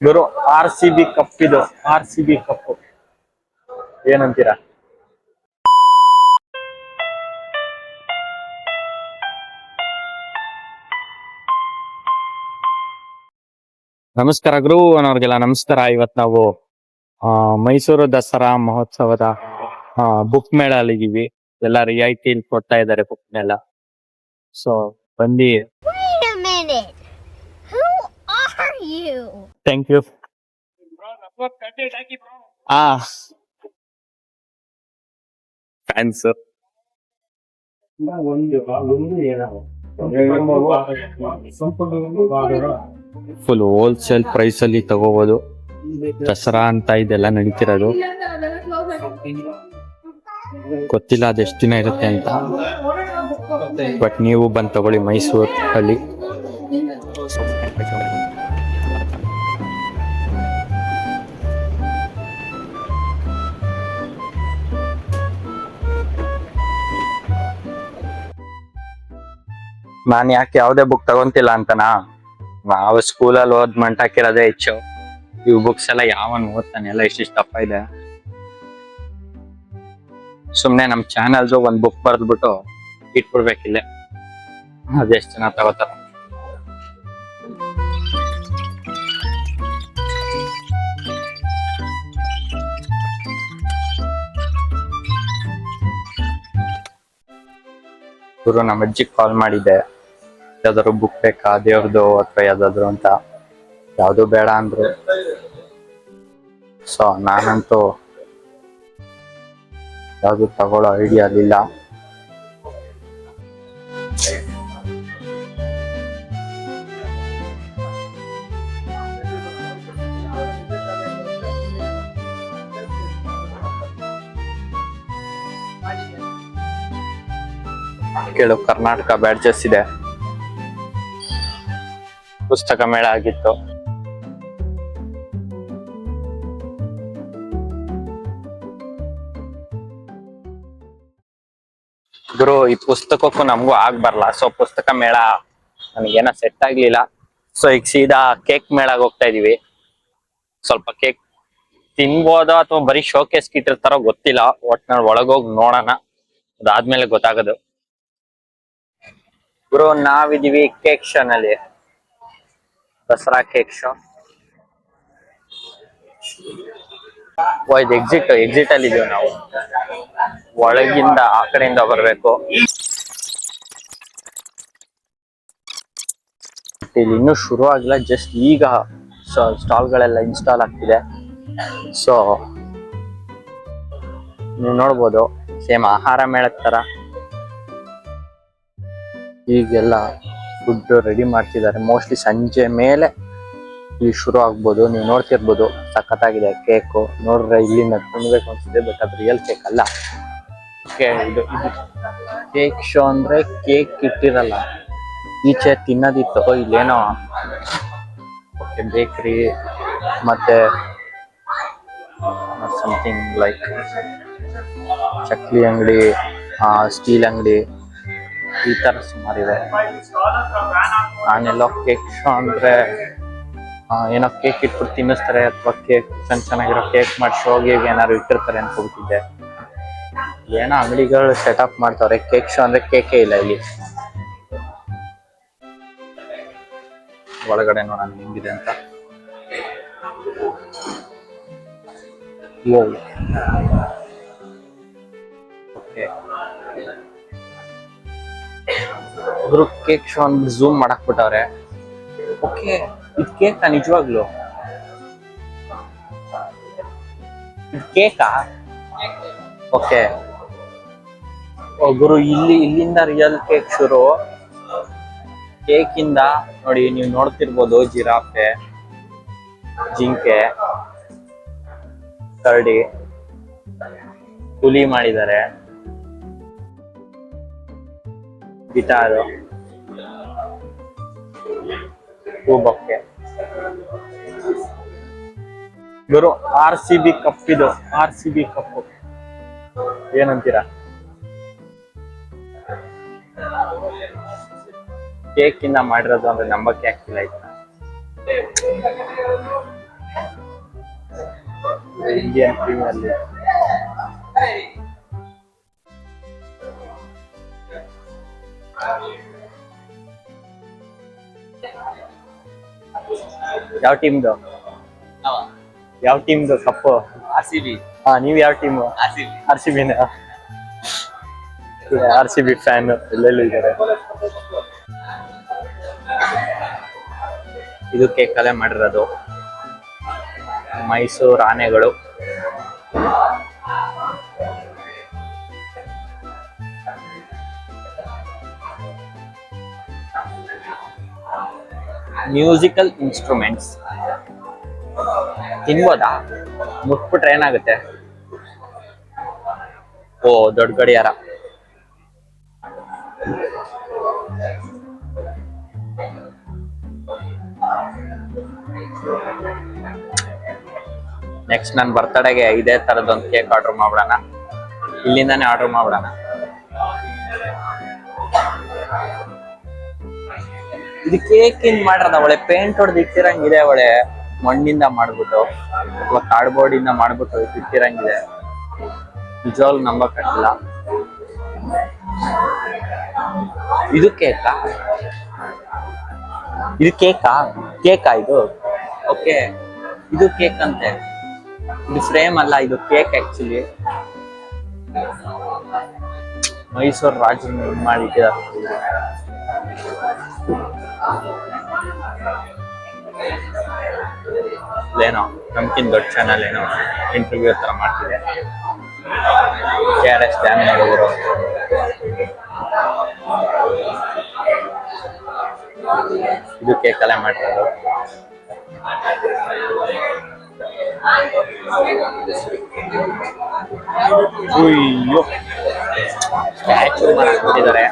ಗುರು RCB cup ಇದು RCB cup ಏನಂತೀರಾ? ನಮಸ್ಕಾರ ಗುರು ಅನ್ನೋರ್ಗೆಲ್ಲ ನಮಸ್ಕಾರ. ಇವತ್ ನಾವು ಮೈಸೂರು ದಸರಾ ಮಹೋತ್ಸವದ ಬುಕ್ ಮೇಳ ಅಲ್ಲಿದ್ದೀವಿ. ಎಲ್ಲ ರಿಯಾಯಿತಿ ಕೊಡ್ತಾ ಇದ್ದಾರೆ ಬುಕ್ ಮೇಳ. ಸೊ ಬಂದಿ. Thank you. Fans full wholesale price ಅಲ್ಲಿ ತಗೋಬಹುದು. ದಸರಾ ಅಂತ ಇದೆಲ್ಲ ನಡೀತಿರೋದು. ಗೊತ್ತಿಲ್ಲ ಅದೆಷ್ಟು ದಿನ ಇರುತ್ತೆ ಅಂತ, ಬಟ್ ನೀವು ಬಂದು ತಗೊಳ್ಳಿ ಮೈಸೂರು ಅಲ್ಲಿ. ನಾನ್ ಯಾಕೆ ಯಾವ್ದೇ ಬುಕ್ ತಗೊಂತಿಲ್ಲ ಅಂತನಾ? ನಾವು ಸ್ಕೂಲಲ್ಲಿ ಓದ್ ಮಂಟಾಕಿರೋದೇ ಹೆಚ್ಚು. ಇವು ಬುಕ್ಸ್ ಎಲ್ಲ ಯಾವನ್ ಓದ್ತಾನೆ? ಎಲ್ಲ ಇಷ್ಟಿಷ್ಟಪ್ಪ ಇದೆ. ಸುಮ್ನೆ ನಮ್ ಚಾನಲ್ದು ಒಂದ್ ಬುಕ್ ಬರ್ದ್ಬಿಟ್ಟು ಇಟ್ಬಿಡ್ಬೇಕಿಲ್ಲ, ಅದೆಷ್ಟು ಜನ ತಗೋತಾರ. ಗುರು ನಮ್ಮ ಅಜ್ಜಿಗೆ ಕಾಲ್ ಮಾಡಿದ್ದೆ, ಯಾವ್ದಾದ್ರು ಬುಕ್ ಬೇಕಾ ದೇವ್ರದ್ದು ಅಥವಾ ಯಾವ್ದಾದ್ರು ಅಂತ. ಯಾವ್ದು ಬೇಡ ಅಂದ್ರು. ಸೊ ನಾನಂತೂ ಯಾವ್ದು ತಗೊಳ್ಳೋ ಐಡಿಯಾ ಇಲ್ಲ. ಕೇಳು, ಕರ್ನಾಟಕ ಬ್ಯಾಡ್ಜಸ್ ಇದೆ. ಪುಸ್ತಕ ಮೇಳ ಆಗಿತ್ತು. ಗುರು ಈ ಪುಸ್ತಕಕ್ಕೂ ನಮಗೂ ಬರಲ್ಲ. ಸೊ ಪುಸ್ತಕ ಮೇಳ ನನಗೇನ ಸೆಟ್ ಆಗ್ಲಿಲ್ಲ. ಸೊ ಈಗ ಸೀದಾ ಕೇಕ್ ಮೇಳಾಗ ಹೋಗ್ತಾ ಇದೀವಿ. ಸ್ವಲ್ಪ ಕೇಕ್ ತಿನ್ಬೋದೋ ಅಥವಾ ಬರೀ ಶೋಕೇಸ್ ಇಟ್ಟಿರ್ತಾರೋ ಗೊತ್ತಿಲ್ಲ. ಒಟ್ನಲ್ಲಿ ಒಳಗೋಗಿ ನೋಡೋಣ, ಅದಾದ್ಮೇಲೆ ಗೊತ್ತಾಗೋದು. ಗುರು ನಾವಿದೀವಿ ಕೇಕ್ ಶೋ ನಲ್ಲಿ, ದಸರಾ ಕೇಕ್ ಶೋ. ಇದು ಎಕ್ಸಿಟ್ ಅಲ್ಲಿ ಇದೀವಿ ನಾವು. ಒಳಗಿಂದ ಆ ಕಡೆಯಿಂದ ಬರ್ಬೇಕು. ಇಲ್ಲಿ ಇನ್ನೂ ಶುರು ಆಗಿಲ್ಲ, ಜಸ್ಟ್ ಈಗ ಸ್ಟಾಲ್ ಗಳೆಲ್ಲ ಇನ್ಸ್ಟಾಲ್ ಆಗ್ತಿದೆ. ಸೊ ನೀವು ನೋಡ್ಬೋದು, ಸೇಮ್ ಆಹಾರ ಮೇಳದ ತರ ಈಗೆಲ್ಲ ಫುಡ್ ರೆಡಿ ಮಾಡ್ತಿದ್ದಾರೆ. ಮೋಸ್ಟ್ಲಿ ಸಂಜೆ ಮೇಲೆ ಇಲ್ಲಿ ಶುರು ಆಗ್ಬೋದು. ನೀವು ನೋಡ್ತಿರ್ಬೋದು, ಸಖತ್ತಾಗಿದೆ ಕೇಕು. ನೋಡ್ರೆ ಇಲ್ಲಿಂದ ತಿನ್ಬೇಕು ಅನ್ಸುತ್ತೆ, ಬಟ್ ಅದು ರಿಯಲ್ ಕೇಕ್ ಅಲ್ಲ. ಇದು ಕೇಕ್ ಶೋ ಅಂದ್ರೆ ಕೇಕ್ ಇಟ್ಟಿರಲ್ಲ, ಈಚೆ ತಿನ್ನೋದಿತ್ತು. ಇಲ್ಲೇನೋ ಬೇಕ್ರಿ ಮತ್ತೆ ಸಮಥಿಂಗ್ ಲೈಕ್ ಚಕ್ಲಿ ಅಂಗಡಿ, ಸ್ಟೀಲ್ ಅಂಗಡಿ, ಈ ತರ ಸುಮಾರಿದೆ. ನಾನೆಲ್ಲೋ ಕೇಕ್ ಶೋ ಅಂದ್ರೆ ಏನೋ ಕೇಕ್ ಇಟ್ಬಿಟ್ಟು ತಿನ್ನಿಸ್ತಾರೆ, ಅಥವಾ ಕೇಕ್ ಚೆನ್ನಾಗಿರೋ ಕೇಕ್ ಮಾಡಿ ಶೋಗೆ ಏನಾದ್ರು ಇಟ್ಟಿರ್ತಾರೆ ಅನ್ಕೊಬಿಟ್ಟಿದ್ದೆ. ಏನೋ ಅಂಗಡಿಗಳು ಸೆಟಪ್ ಮಾಡ್ತಾವ್ರೆ. ಕೇಕ್ ಶೋ ಅಂದ್ರೆ ಕೇಕೇ ಇಲ್ಲ ಇಲ್ಲಿ. ಒಳಗಡೆ ನೋಡೋಣ ಹೆಂಗಿದೆ ಅಂತ. ಗುರು ಕೇಕ್ ಶೋ ಅಂದ್ರೆ ಝೂಮ್ ಮಾಡಕ್ ಬಿಟ್ಟವ್ರೆ. ಓಕೆ, ಇದು ಕೇಕಾ? ನಿಜವಾಗ್ಲು ಇದು ಕೇಕಾ? ಓಕೆ ಗುರು, ಇಲ್ಲಿಂದ ರಿಯಲ್ ಕೇಕ್ ಶುರು. ಕೇಕ್ ಇಂದ ನೋಡಿ, ನೀವು ನೋಡ್ತಿರ್ಬೋದು, ಜಿರಾಫೆ, ಜಿಂಕೆ, ಕರಡಿ, ಹುಲಿ ಮಾಡಿದ್ದಾರೆ, ಗಿಟಾರು, ಹೂಬೊಕ್ಕೆ. ಗುರು RCB ಕಪ್ ಇದು RCB ಕಪ್ ಏನಂತೀರಾ? ಕೇಕ್ ಇಂದ ಮಾಡಿರೋದು ಅಂದ್ರೆ ನಂಬಕ್ಕೆ ಆಗ್ತಿಲ್ಲ. Indian premier league. ಯಾವ ಟೀಮ್ದು ಕಪ್ಪು? RCB. ಹಾ, ನೀವ್ ಯಾವ ಟೀಮು? RCB. RCB ಫ್ಯಾನ್ ಎಲ್ಲೆಲ್ಲೂ ಇದ್ದಾರೆ. ಇದು ಕೇಕ್ ಅಲ್ಲೇ ಮಾಡಿರೋದು, ಮೈಸೂರು ಆನೆಗಳು. Musical instruments ತಿನ್ಬೋದಾ? ಮುಟ್ಬಿಟ್ರೆ ಏನಾಗುತ್ತೆ? ಓ, ದೊಡ್ಡ ಗಡಿಯಾರ. ನೆಕ್ಸ್ಟ್ ನನ್ನ ಬರ್ತಡೆಗೆ ಇದೇ ತರದೊಂದು ಕೇಕ್ ಆರ್ಡರ್ ಮಾಡ್ಬಿಡೋಣ, ಇಲ್ಲಿಂದಾನೇ ಆರ್ಡರ್ ಮಾಡ್ಬಿಡೋಣ. ಇದು ಕೇಕ್ ಇಂದ ಮಾಡಿರೋದ? ಒಳ್ಳೆ ಪೇಂಟ್ ಹೊಡೆದು ಇಟ್ಟಿರಂಗಿದೆ, ಒಳ್ಳೆ ಮಣ್ಣಿಂದ ಮಾಡ್ಬಿಟ್ಟು ಅಥವಾ ಕಾರ್ಡ್ಬೋರ್ಡ್ ಇಂದ ಮಾಡ್ಬಿಟ್ಟು ಇಟ್ಟಿರಂಗಿದೆ. ನಿಜವಾಗ್ಲೂ ನಂಬಕ್ಕಾಗಿಲ್ಲ. ಇದು ಕೇಕಾ? ಇದು ಓಕೆ, ಇದು ಕೇಕ್ ಅಂತೆ. ಇದು ಫ್ರೇಮ್ ಅಲ್ಲ, ಇದು ಕೇಕ್ ಆಕ್ಚುಲಿ. ಮೈಸೂರು ರಾಜರು ಮಾಡಿಟ್ಟಿದ್ದಾರೆ. ಏನೋ ನಮ್ಗಿಂತ ದೊಡ್ಡ ಚಾನಲ್ ಏನೋ ಇಂಟರ್ವ್ಯೂ ತರ ಮಾಡ್ತಿದೆ. KRS ಡ್ಯಾಮ್ ನೋಡಿದ್ರು. ಇದು ಕೇಕ್ ಅಲ್ಲೇ ಮಾಡಿರೋದು. ಅಯ್ಯೋ, ಸ್ಟ್ಯಾಚು ಮಾಡಿಬಿಟ್ಟಿದ್ದಾರೆ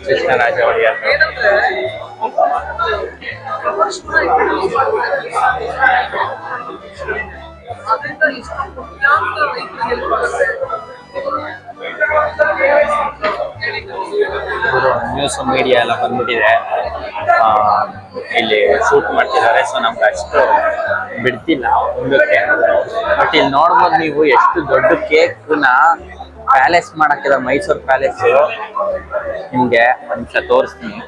ಕೃಷ್ಣರಾಜ ಒಡೆಯರ್. ನ್ಯೂಸ್ ಮೀಡಿಯಾ ಎಲ್ಲ ಬಂದ್ಬಿಟ್ಟಿದೆ, ಇಲ್ಲಿ ಶೂಟ್ ಮಾಡ್ತಿದ್ದಾರೆ. ಸೊ ನಮ್ಗೆ ಅಷ್ಟು ಬಿಡ್ತಿಲ್ಲ ಮುಂದಕ್ಕೆ. ಬಟ್ ಇಲ್ಲಿ ನೋಡ್ಬೋದು ನೀವು ಎಷ್ಟು ದೊಡ್ಡ ಕೇಕ್ನ ಪ್ಯಾಲೇಸ್ ಮಾಡಕ್ಕಿದೆ, ಮೈಸೂರು ಪ್ಯಾಲೇಸ್. ನಿಮ್ಗೆ ಒಂದ್ ನಿಮಿಷ ತೋರಿಸ್ತೀನಿ.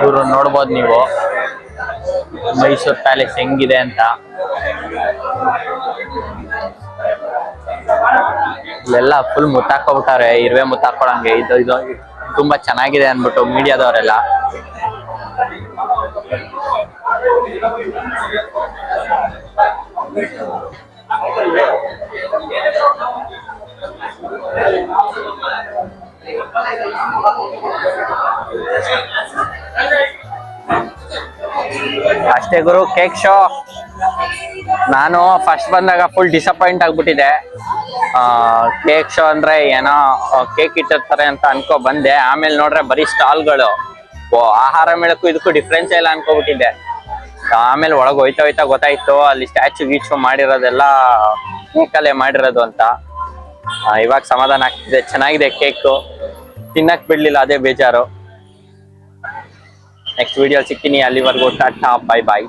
ಇವರು ನೋಡ್ಬೋದು ನೀವು ಮೈಸೂರು ಪ್ಯಾಲೇಸ್ ಹೆಂಗಿದೆ ಅಂತ. ಇಲ್ಲೆಲ್ಲ ಫುಲ್ ಮುತ್ತಾಕೋಬಿಟ್ಟಾರೆ, ಇರುವೆ ಮುತ್ತಾಕೊಳಂಗೆ. ಇದು ತುಂಬಾ ಚೆನ್ನಾಗಿದೆ ಅನ್ಬಿಟ್ಟು ಮೀಡಿಯಾದವರೆಲ್ಲ. ಅಷ್ಟೇ ಗುರು, ಕೇಕ್ ಶೋ. ನಾನು ಫಸ್ಟ್ ಬಂದಾಗ ಫುಲ್ ಡಿಸಪಾಯಿಂಟ್ ಆಗ್ಬಿಟ್ಟಿದೆ. ಕೇಕ್ ಶೋ ಅಂದ್ರೆ ಏನೋ ಕೇಕ್ ಇಟ್ಟಿರ್ತಾರೆ ಅಂತ ಅನ್ಕೊ ಬಂದೆ. ಆಮೇಲೆ ನೋಡ್ರೆ ಬರೀ ಸ್ಟಾಲ್ಗಳು. ಆಹಾರ ಮೇಳಕ್ಕೂ ಇದಕ್ಕೂ ಡಿಫ್ರೆನ್ಸ್ ಇಲ್ಲ ಅನ್ಕೋಬಿಟ್ಟಿದ್ದೆ. ಆಮೇಲೆ ಒಳಗೆ ಹೋಯ್ತಾ ಗೊತ್ತಾಯ್ತು ಅಲ್ಲಿ ಸ್ಟ್ಯಾಚು ಗೀಚು ಮಾಡಿರೋದೆಲ್ಲ ಕೇಕಲ್ಲೇ ಮಾಡಿರೋದು ಅಂತ. ಇವಾಗ ಸಮಾಧಾನ ಆಗ್ತಿದೆ. ಚೆನ್ನಾಗಿದೆ ಕೇಕು, ತಿನ್ನಕ್ ಬಿಡ್ಲಿಲ್ಲ, ಅದೇ ಬೇಜಾರು. ನೆಕ್ಸ್ಟ್ ವಿಡಿಯೋ ಸಿಗ್ತೀನಿ. ಅಲ್ಲಿವರೆಗೂ ಟಾಟಾ, ಬೈ ಬಾಯ್.